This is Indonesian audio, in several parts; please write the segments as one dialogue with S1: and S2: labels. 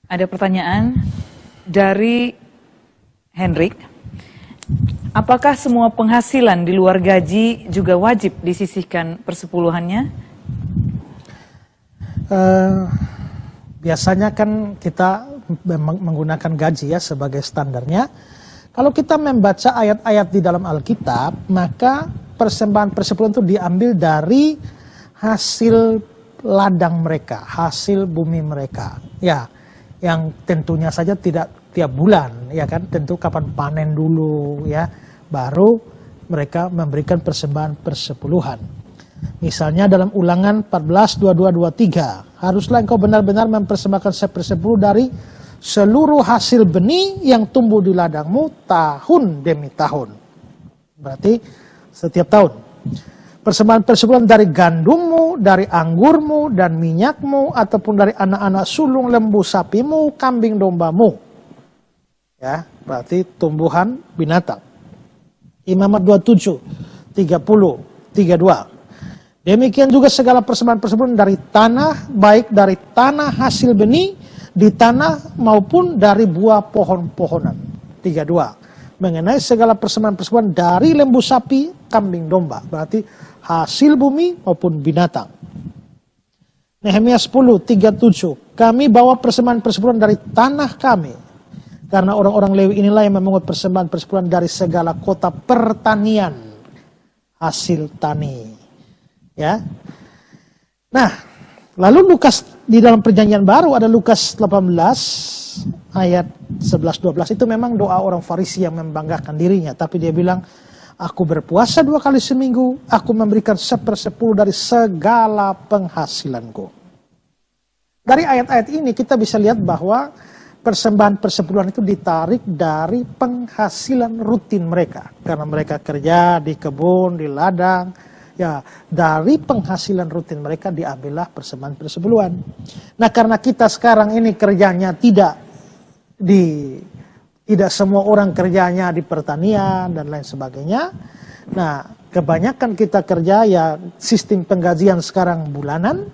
S1: Ada pertanyaan dari Hendrik. Apakah semua penghasilan di luar gaji juga wajib disisihkan persepuluhannya?
S2: Biasanya kan kita menggunakan gaji ya sebagai standarnya. Kalau kita membaca ayat-ayat di dalam Alkitab, maka persembahan persepuluhan itu diambil dari hasil ladang mereka, hasil bumi mereka. Ya, yang tentunya saja tidak tiap bulan, ya kan? Tentu kapan panen dulu, ya, baru mereka memberikan persembahan persepuluhan. Misalnya dalam Ulangan 14, 22, 23, haruslah engkau benar-benar mempersembahkan sepersepuluh dari seluruh hasil benih yang tumbuh di ladangmu tahun demi tahun. Berarti setiap tahun. Persembahan persepuluhan dari gandummu, dari anggurmu dan minyakmu, ataupun dari anak-anak sulung lembu sapimu, kambing dombamu. Ya, berarti tumbuhan binatang. Imamat 27, 30, 32. Demikian juga segala persembahan persepuluhan dari tanah, baik dari tanah hasil benih, di tanah maupun dari buah pohon-pohonan. 32. Mengenai segala persembahan persepuluhan dari lembu sapi, kambing domba. Berarti hasil bumi maupun binatang. Nehemia 10, 37. Kami bawa persembahan persepuluhan dari tanah kami. Karena orang-orang Lewi inilah yang memungut persembahan persepuluhan dari segala kota pertanian. Hasil tani. Ya. Nah, lalu Lukas di dalam perjanjian baru ada Lukas 18 ayat 11-12 itu memang doa orang Farisi yang membanggakan dirinya, tapi dia bilang, aku berpuasa 2 kali seminggu, aku memberikan 1/10 dari segala penghasilanku. Dari ayat-ayat ini kita bisa lihat bahwa persembahan persepuluhan itu ditarik dari penghasilan rutin mereka, karena mereka kerja di kebun, di ladang. Ya, dari penghasilan rutin mereka diambillah persembahan persepuluhan. Nah, karena kita sekarang ini kerjanya tidak semua orang kerjanya di pertanian dan lain sebagainya. Nah, kebanyakan kita kerja ya sistem penggajian sekarang bulanan,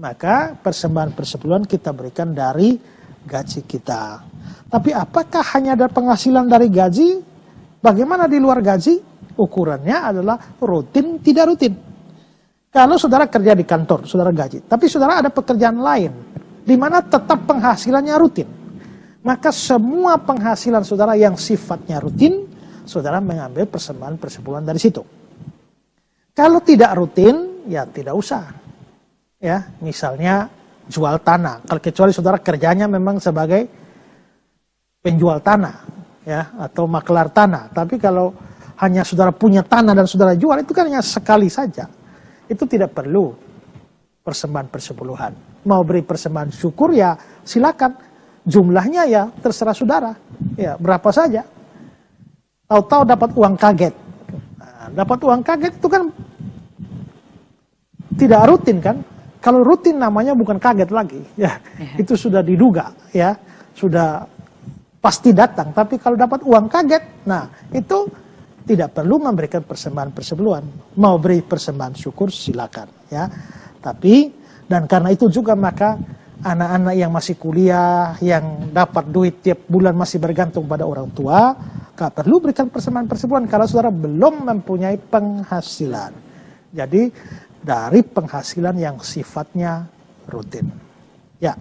S2: maka persembahan persepuluhan kita berikan dari gaji kita. Tapi apakah hanya ada penghasilan dari gaji? Bagaimana di luar gaji? Ukurannya adalah rutin, tidak rutin. Kalau saudara kerja di kantor, saudara gaji. Tapi saudara ada pekerjaan lain, di mana tetap penghasilannya rutin. Maka semua penghasilan saudara yang sifatnya rutin, saudara mengambil persembahan persepuluhan dari situ. Kalau tidak rutin, ya tidak usah. Ya, misalnya jual tanah. Kalau kecuali saudara kerjanya memang sebagai penjual tanah, ya, atau maklar tanah. Tapi kalau hanya saudara punya tanah dan saudara jual, itu kan hanya sekali saja. Itu tidak perlu persembahan persepuluhan. Mau beri persembahan syukur ya silakan. Jumlahnya ya terserah saudara. Ya berapa saja. Tahu-tahu dapat uang kaget. Nah, dapat uang kaget itu kan tidak rutin kan. Kalau rutin namanya bukan kaget lagi. Ya, itu sudah diduga. Ya, sudah pasti datang. Tapi kalau dapat uang kaget, nah itu tidak perlu memberikan persembahan persepuluhan. Mau beri persembahan syukur silakan, ya. Tapi dan karena itu juga maka anak-anak yang masih kuliah, yang dapat duit tiap bulan masih bergantung pada orang tua, gak perlu berikan persembahan persepuluhan kalau saudara belum mempunyai penghasilan. Jadi dari penghasilan yang sifatnya rutin. Ya.